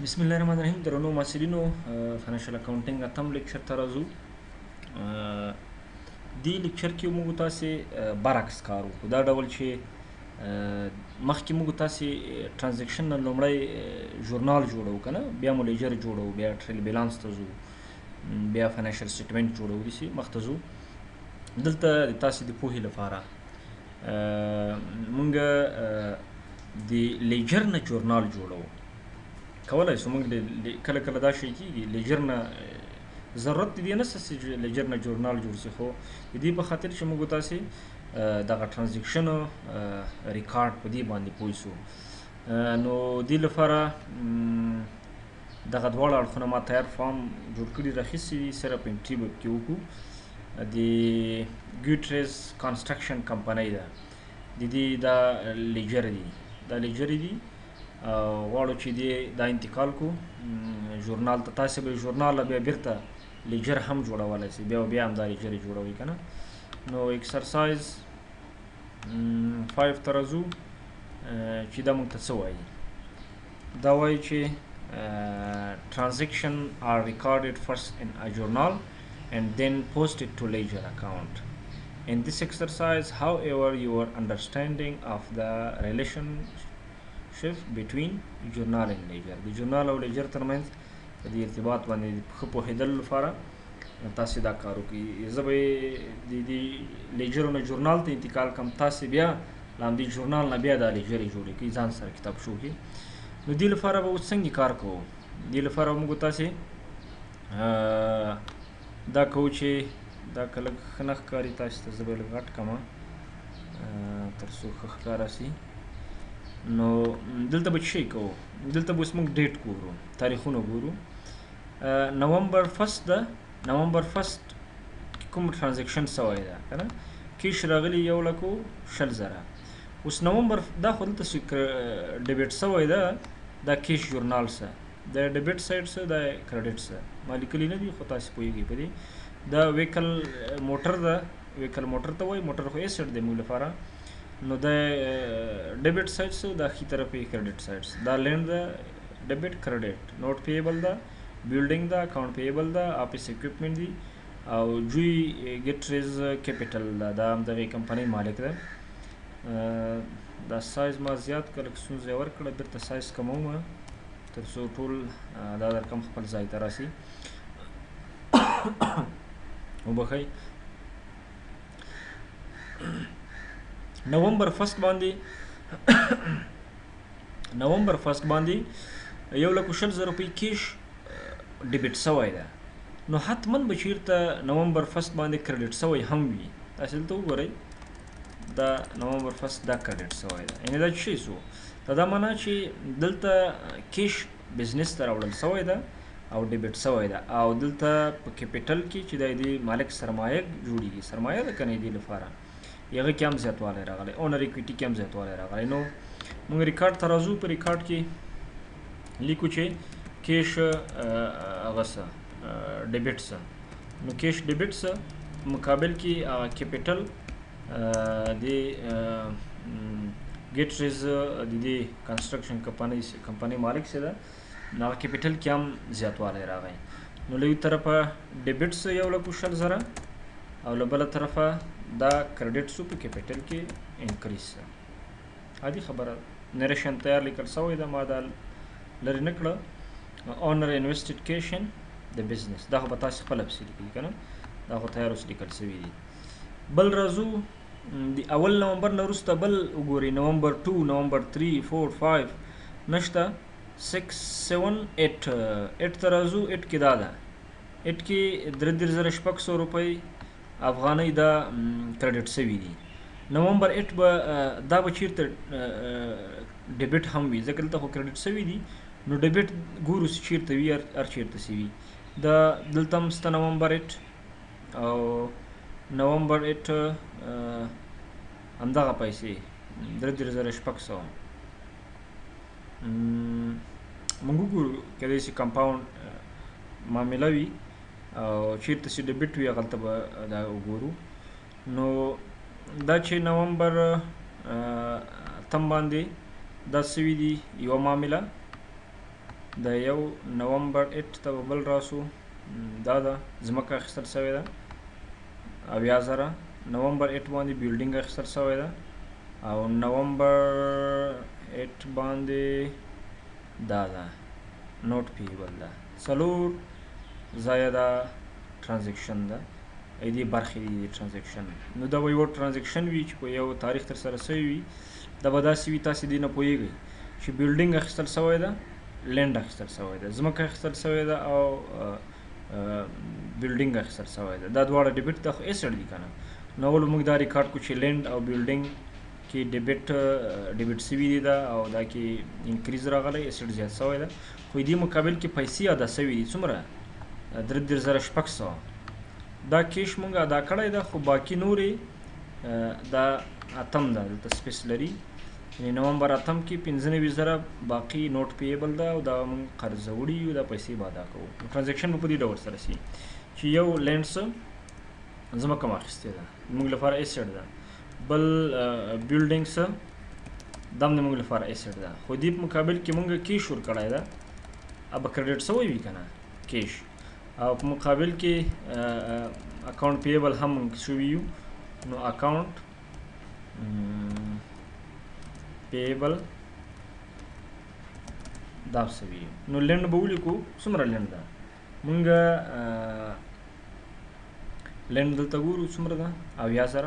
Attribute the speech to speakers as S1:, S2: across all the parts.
S1: بسم الله الرحمن الرحیم. درنو محصلینو، فاینانشل اکاونټینګ اتم لیکچر ته راځو. دې لیکچر کې موږ تاسې برعکس کار وکړو. دا ډول چې مخکې موږ تاسې ټرانزیکشن نه لومړی ژورنال جوړو که نه، بیا مو لیجر جوړو، بیا ټریل بیلانس ته ځو، بیا فاینانشل سټیټمنټ جوړو، داسې مخته ځو. دلته د تاسې د پوهې لپاره موږ د لیجر نه ژورنال جوړو. کولای شو موږ کله کله دا شی کېږي، لیجر نه ضرورت دې نشته چې لیجر نه ژورنال جوړ شي، خو د دې په خاطر چې موږ تاسې دغه ټرانزیکشن ریکارډ په دې باندې پوه شو، نو دې لپاره دغه دواړه اړخونه ما تیار فارم جوړ کړي راخیستي دي، صرف انټري به پکې وکړو. د ګوټریز کنسټرکشن کمپنۍ ده، د دې دا لیجر دي، دا لیجر دي. غواړو چې دې دا انتقال کو ژورنال ته. تاسې به ژورنال بیا بیرته لیجر هم جوړولی شئ، بیا هم دا لیجر جوړوئ که نه. نو ایکسرسایز 5 ته راځو چې دا موږ ته څه وایي. دا وایي چې transaction are recorded first in a journal and then posted to ledger account. In this exercise, however, your understanding of the relationship between journal and ledger، د journal او ledger ترمنځ د دې ارتباط باندې ښه پوهېدلو لپاره تاسې دا کار وکړئ. زه به د دې لیجر نه ژورنال ته انتقال کړم، تاسې بیا له همدې ژورنال نه بیا دا لیجر جوړې کړئ، ځان سره کتابچو کې. نو دې لپاره به اوس څنګه کار کوو؟ دې لپاره موږ تاسې دا کوو چې دا که لږ ښه نه ښکاري تاسې ته، زه به لږ غټ کړم تر څو ښه ښکاره شي. نو دلته به څه شی کوو؟ دلته به اوس موږ ډیټ ګورو، تاریخونه ګورو. نومبر 1 ده، نومبر 1 کوم ټرانزیکشن سوی ده که نه، کیش راغلي 1,20,000. اوس نومبر دا خو دلته ډیبټ سوی ده، دا کیش ژورنال څه، د ډیبټ سایډ څه، دا کریډټ څه ما لیکلي نه دي، خو تاسې پوهېږئ په دې. دا ویکل موټر ده، ویکل موټر ته وایي، موټر خو ایسټ دی موږ لپاره. نو دا ډیبټ سایډ څه، دا ښي طرف یې کریډټ سایډ، دا لینډ ده، ډیبټ کریډټ، نوټ پیبل ده، بلډینګ ده، اکاؤنٹ پیبل ده، آفیس اکوپمنټ دي، او جوی ګټریز کیپیټل ده، دا هم دغې کمپنۍ مالک ده. دا سایز ما زیات کړ، لږ ستونزه یې ورکړه، بېرته سایز کموم تر څو ټول دا رقم خپل ځای ته راسي. وبښئ. نومبر 1 باندې نومبر 1 باندې 1,20,000 روپۍ کیش ډیبټ سوی ده. نو حتما به چېرته نومبر 1 باندې کریډټ سوی هم وي. تاسې دلته وګورئ، دا نومبر 1 دا کریډټ سوی ده، یعنې دا څه شی سو؟ دا معنا چې دلته کیش بزنس ته راوړل سوی ده او ډیبټ سوی ده، او دلته په کیپیټل کې چې د دې مالک سرمایه جوړیږي، سرمایه ده که نه دې لپاره، هغه کې هم زیاتوالی راغلی، اونر اکویټي کې هم زیاتوالی راغلی. نو موږ ریکارډ ته راځو. په ریکارډ کې لیکو چې کیش هغه څه ډیبټ څه، نو کیش ډیبټ څه مقابل کې کیپیټل د ګټریز د دې کنسټرکشن کمپنۍ مالک څه ده، نو هغه کیپیټل کې هم زیاتوالی راغی. نو له یوه طرفه ډیبټ څه 1,20,000 او له بله طرفه دا کریډټ سو په کیپیټل کې انکریز څه. عادي خبره، نریشن تیار لیکل سوی ده، ما دا لرې نه کړه. اونر انویسټډ کیش ان د بزنس، دا خو به تاسې خپله پسې لیکلي که نه، دا خو تیار اوس لیکل سوي دي. بل راځو د اول نومبر نه وروسته بل وګورئ، نومبر 2، نومبر 3، 4، 5 نشته، 6، 7، 8 ته راځو. 8 کې دا ده، 8 کې 33,600 روپۍ افغانۍ دا کریډټ سوي دي. نومبر 8 به دا به چېرته ډیبټ هم وي، ځکه دلته خو کریډټ سوي دي، نو ډیبټ ګورو چې چېرته وي، هر چېرته سي وي. دا دلته هم شته نومبر 8 او نومبر 8 همدغه پیسې 33,600. موږ وګورو کیدای شي کمپاونډ معامله وي او چېرته چې ډیبټ وي هغلته به دا وګورو. نو دا چې نومبر 8 باندې دا سوي دي یوه معامله، د یو نومبر 8 ته به بل راسو، دا ده ځمکه اخیستل سوې ده 80,000. نومبر 8 باندې بیلډینګ اخیستل سوی ده او نومبر 8 باندې دا ده نوٹ پیبل ده. څلور ځایه دا ټرانزیکشن ده، دې برخې دي ټرانزیکشن. نو دا به یو ټرانزیکشن وي چې په یو تاریخ تر سره سوی وي. دا به داسې وي تاسې دې نه پوهیږئ چې بیلډینګ اخیستل سوی ده، لینډ اخیستل سوی ده، ځمکه اخیستل سوی ده او بیلډینګ اخیستل سوی ده. دا دواړه ډیبټ ده خو ایسډ دي که نه. نو اول موږ دا ریکارډ کړو چې لینډ او بیلډینګ کې ډیبټ سوي دي ده او دا کې انکریز راغلی، ایسډ زیات سوی ده. خو دې مقابل کې پیسې ادا سوي دي څومره 33,600. دا کیش مونږ ادا کړی ده، خو باقي نورې دا اتم ده دلته سپیس لري، یعنې نومبر اتم کې 95,000 باقي نوٹ پیبل ده او دا مونږ قرضه وړي یو، دا پیسې به ادا کوو. ټرانزیکشن به په دې ډول سره سي چې یو لینډ څه ځمکه مو اخیستې ده موږ لپاره ایسډ ده، بل بیلډینګ څه دا هم د موږ لپاره ایسډ ده. خو دې په مقابل کې موږ کیش ورکړی ده، اب کریډټ سوی وي که نه کیش، او په مقابل کې اکاونټ پیبل هم شوي یو. نو اکاونټ پیبل دا سوي یو. نو لینډ به ولیکو څومره لینډ ده. مونږ لینډ دلته ګورو څومره ده 80,000.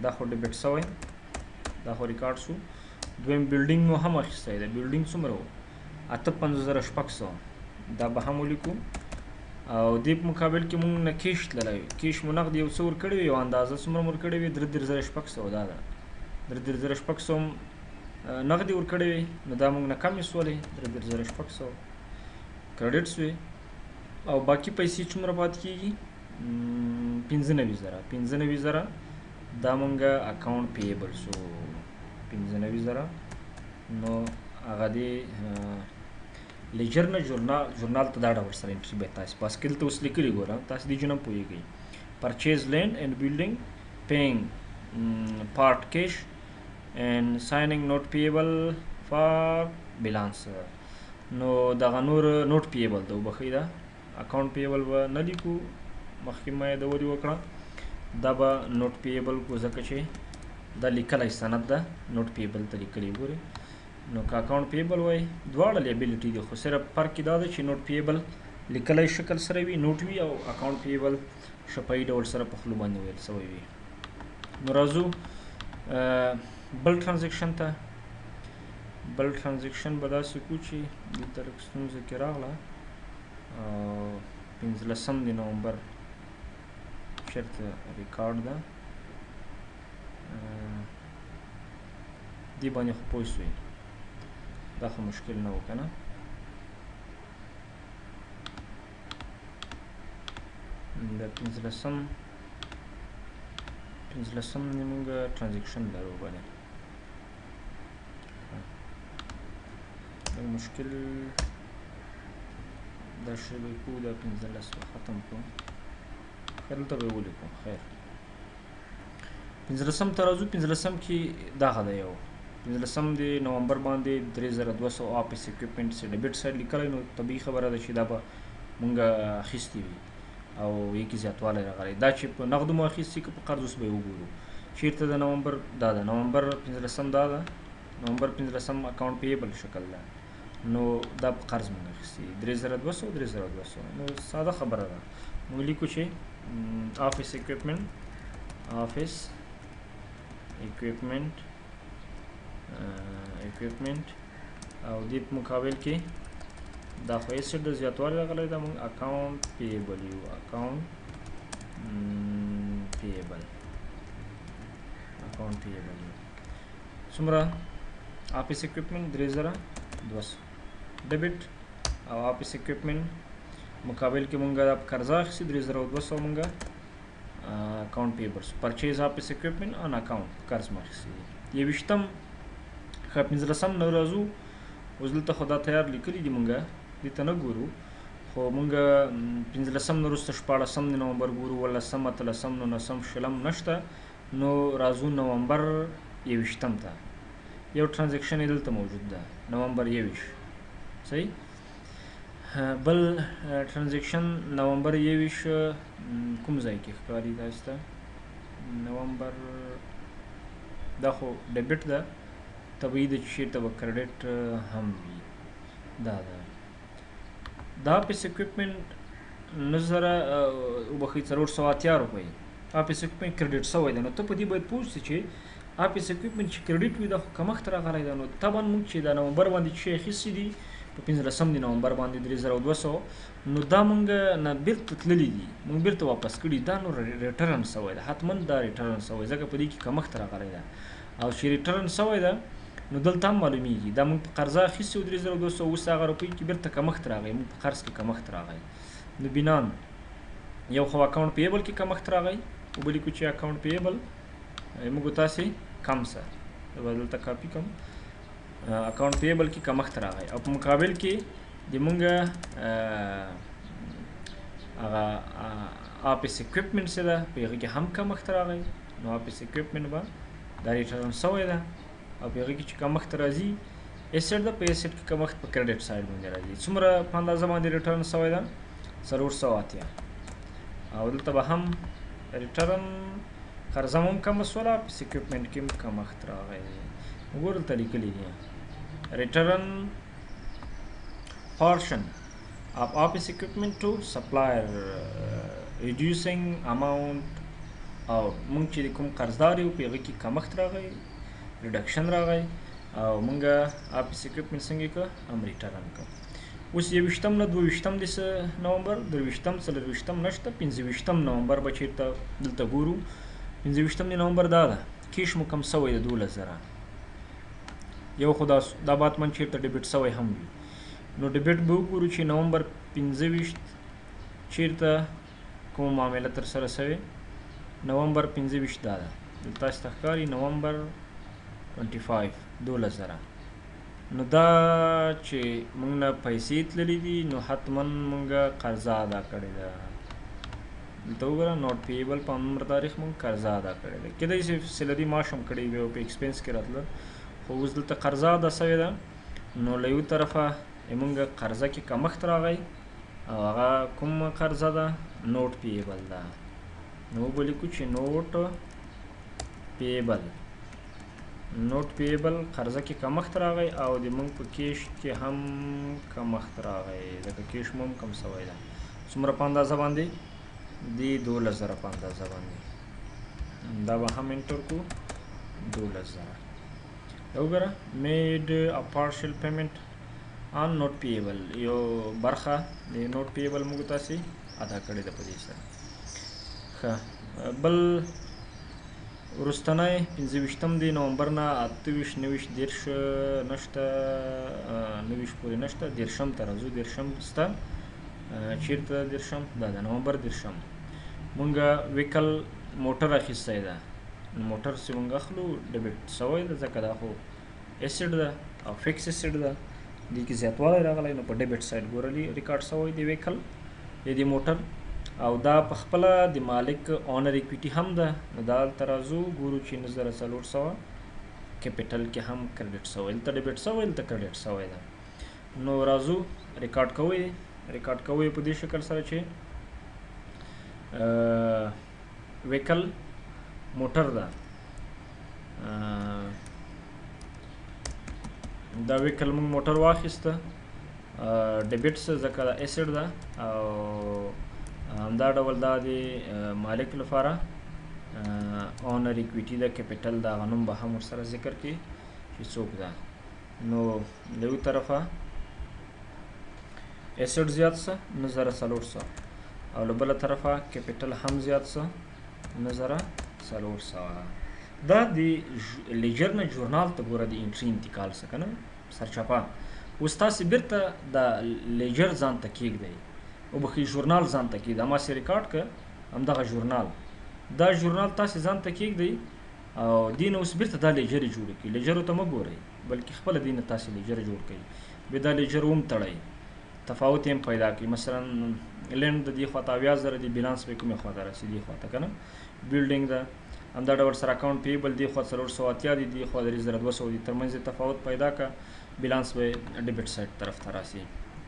S1: دا خو ډیبټ سوی، دا خو ریکارډ شو. دویم بیلډینګ مو هم اخیستی ده، بیلډینګ څومره و 58,600. دا به هم ولیکو. او دې په مقابل کې مونږ نه کیش تللی، کیش مو نقد یو څه ورکړی وي، یو اندازه څومره مو ورکړی وي 33,600. دا ده 33,600 نقد ورکړی وي، نو دا مونږ نه کمې سولې 33,600 کریډټ سوې. او باقي پیسې څومره پاتې کېږي 95,000. دا مونږ اکاونټ پیبل سو 95,000. نو هغه دې لیجر نه ژورنال ته دا ډول سره انټري به تاسې پاس کې دلته اوس لیکلي ګوره، تاسې دې جنم پوهیږئ. پرچیز لینډ اینډ بیلډینګ پیینګ پارټ کیش اینډ سایننګ نوٹ پیبل فار بیلانس. نو دغه نور نوٹ پیبل ده وبښئ، دا اکاونټ پیبل به نه لیکو، مخکې ما یې د ودې وکړه. دا به نوٹ پیبل کو ځکه چې دا لیکلی سند ده، نوٹ پیبل ته لیکلی ګورئ. نو که اکاونټ پیبل وای دواړه لیبیلیټي دي، خو صرف فرق دا ده چې نوٹ پیبل لیکلی شکل سره وي، نوٹ وي، او اکاونټ پیبل شفاهي ډول سره په خولو باندې ویل سوی وي. نو راځو بل ټرانزیکشن ته. بل ټرانزیکشن به داسې کوو چې دلته لږ ستونزه کې راغله. 15 د نومبر چېرته ریکارډ ده، دې باندې خو پوه شوئ، دا خو مشکل نه و که نه. د 15 نه مونږ ټرانزیکشن لرو باندې مشکل دا شی به کوو، دا 15 به ختم کړو، خیر دلته به یې ولیکو. خیر 15 ته راځو. 15 کې دغه ده یو 15 د نومبر باندې 3,200 آفیس اکوپمنټ سي ډیبټ سایډ لیکلی. نو طبیعي خبره ده چې دا به مونږ اخیستي وي او یې کې زیاتوالی راغلی. دا چې په نغدو مو اخیستي که په قرض اوس به یې وګورو چېرته د نومبر دا ده، نومبر 15 دا ده، نومبر 15 اکاونټ پیبل شکل ده. نو دا په قرض مونږ اخیستي 3,200. نو ساده خبره ده، مونږ لیکو چې آفیس اکوپمنټ او دې په مقابل کې دا خو ایسډ د زیاتوالی راغلی ده، مونږ اکاونټ پیبل یو، اکاونټ پیبل څومره آفیس اکوپمنټ 3,200 ډیبټ او آفیس اکوپمنټ مقابل کې مونږ دا قرضه اخیستي 3,200 مونږ اکاونټ پیبل. پرچیز آفیس اکوپمنټ آن اکاونټ قرض مو اخیستي دي. 21 ښه 15 نه راځو. اوس دلته خو دا تیار لیکلي دي، مونږ دې ته نه ګورو، خو مونږ 15 نه وروسته 14 د نومبر ګورو، 18 13 19 20 نشته. نو راځو نومبر 21 ته، یو ټرانزیکشن یې دلته موجود ده، نومبر 21 صحیح. بل ټرانزیکشن نومبر 21 کوم ځای کې ښکاري تاسو ته نومبر دا خو ډیبټ ده طبیعي ده چې چېرته به کریډټ هم وي دا ده د آفیس اکوپمنټ 9480 روپۍ آفیس اکوپمنټ کریډټ شوی دی نو ته په دې باید پوه شې چې آفیس اکوپمنټ چې کریډټ وي دا خو کمښت راغلی ده نو طبعا موږ چې د نومبر باندې چې شی اخیستي دي په 15 د نومبر باندې 3200 نو دا موږ نه بیرته تللي دي موږ بیرته واپس کړي دا نو ریټرن شوی ده حتما دا ریټرن شوی ځکه په دې کې کمښت راغلی ده او چې ریټرن شوی ده نو دلته هم معلومیږي دا موږ په قرضه اخیستي و 3200 اوس هغه روپۍ کې بیرته کمښت راغی موږ په قرض کې کمښت راغی نو بنان یو خو اکاونټ پیبل کې کمښت راغی وبلی کو چې اکاونټ پیبل موږ تاسې کم سه دا دلته کاپی کوم اکاونټ پیبل کې کمښت راغی او په مقابل کې د موږ هغه آفیس اکوپمنټ څه ده په هغه کې هم کمښت راغی نو آفیس اکوپمنټ به دا ریټرن شوی ده او په هغه کې چې کمښت راځي ایسټ ده په ایسټ کې کمښت په کریډټ سایډ باندې راځي څومره په اندازه باندې ریټرن شوی ده 480 او دلته به هم ریټرن قرضه هم کمه شوله آفیس اکوپمنټ کې هم کمښت راغی وګوره دلته لیکلي دي return portion of office equipment to supplier reducing amount او مونږ چې کوم قرضدار یو په هغه کې کمښت راغی ریډکشن راغی او مونږ آفیس اکوپمنټ څنګه که هم ریټرن کړ اوس 21 نه 22 د نومبر 23 24 نشته 25 نومبر به چېرته دلته ګورو 25 نومبر دا ده کیش مو کم شوی د 12000 یو خو دا باتمن چېرته ډیبټ شوی هم وي نو ډیبټ به وګورو چې نومبر 25 چېرته کومه معامله ترسره شوې نومبر 25 دا ده دلته تاسو ته ښکاري نومبر 25 2000 نو دا چې موږ نه پیسې تللي دي نو حتما موږ قرضه ادا کړې ده دلته وګوره نوټ پیبل په همدومره تاریخ موږ قرضه ادا کړې ده کیدای شي سیلري معاش هم کړی وي او په ایکسپنس کې راتله خو اوس دلته قرضه ادا شوې ده نو له یو طرفه موږ قرضه کې کمښت راغی او هغه کوم قرضه ده نوټ پیبل ده نو ولیکو چې نوټ پیبل قرضه کې کمښت راغی او د موږ په کیش کې هم کمښت راغی ځکه کیش مو هم کم شوی ده څومره په اندازه باندې د 2000 په اندازه باندې دا به هم انټر کو 2000 وګوره میډ ا پارشل پیمنٹ آن نوٹ پیبل یو برخه د نوٹ پیبل موږ تاسې ادا کړې ده په دې سره ښه بل وروستنی 25 د نومبر نه 28 29 دېرش نشته 29 پورې نشته دېرشم ته راځو دېرشم شته چېرته دېرشم دا د نومبر دېرشم مونږ ویکل موټر اخیستی ده موټر چې مونږ اخلو ډیبټ شوی ده ځکه دا خو ایسډ ده او فکس ایسډ ده دې کې زیاتوالی راغلی نو په ډیبټ سایډ ګورلی ریکارډ شوی دی ویکل د موټر او دا په خپله د مالک اونر اکویټي هم ده نو دا هلته راځو ګورو چې 9400 کیپیټل کې هم کریډټ شوی دلته ډیبټ شوی دلته کریډټ شوی ده نو راځو ریکارډ کوئ په دې شکل سره چې ویکل موټر ده دا ویکل موږ موټر واخیسته ډیبټ ځکه دا ایسډ ده او همدا ډول دا د مالک لپاره اونر اکویټي ده کیپیټل د هغه نوم به هم ورسره ذکر کړي چې څوک ده نو له یو طرفه ایسډ زیات څه 9400 او له بله طرفه کیپیټل هم زیات څه 9400 دا د لیجر نه ژورنال ته ګوره د انټري انتقال څه که نه سرچپه اوس تاسې بیرته د لیجر ځان ته کېږدئ وبخښئ ژورنال ځان ته کېږدئ هماسې ریکارډ که همدغه ژورنال دا ژورنال تاسې ځان ته کېږدئ او دې نه اوس بیرته دا لیجر یې جوړې کړئ لیجرو ته مه ګورئ بلکې خپله دې نه تاسې لیجر جوړ کړئ بیا دا لیجر هم تړئ تفاوت یې هم پیدا کړي مثلا لینډ د دې خواته 80000 دی بیلانس به کومې خواته راسي دې خواته که نه بلډینګ ده همدا ډول سره اکاونټ پیبل دې خوا 480 دی دې خوا 3200 دی ترمنځ تفاوت پیدا که بیلانس به ډیبټ سایډ طرف ته راسي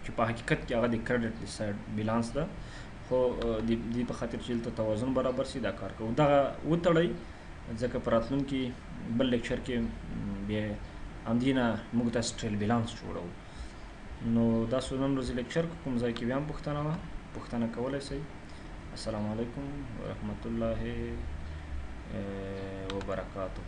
S1: چې په حقیقت کې هغه د کریډټ د سایډ بیلانس ده، خو د دې په خاطر چې دلته توازن برابر شي دا کار کوو. دغه وتړئ ځکه په راتلونکي بل لیکچر کې بیا همدې نه موږ تاسو ټریل بیلانس جوړوو. نو دا نن ورځې لیکچر کوم ځای کې بیا هم پوښتنه وه، پوښتنه کولی شئ. السلام علیکم ورحمة الله وبرکاته.